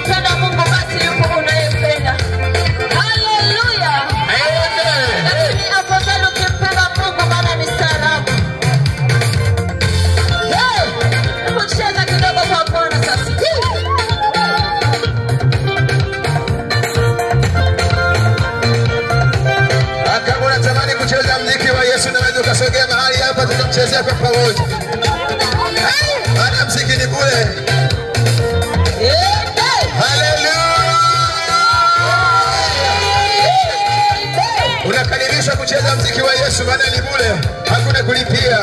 ukimpenda Mungu basi yuko unayempenda. Haleluya. Amen. Lakini afadhali ukimpenda Mungu maana ni staarabu. Cheza kidogo kwa Bwana sasa. Kama unatamani kucheza muziki wa Yesu na wewe ukasogea mahali hapa tutamchezea kwa pamoja. Maana muziki ni bure. Haleluya. Unakaribishwa kucheza muziki wa Yesu maana ni bure. Hakuna kulipia.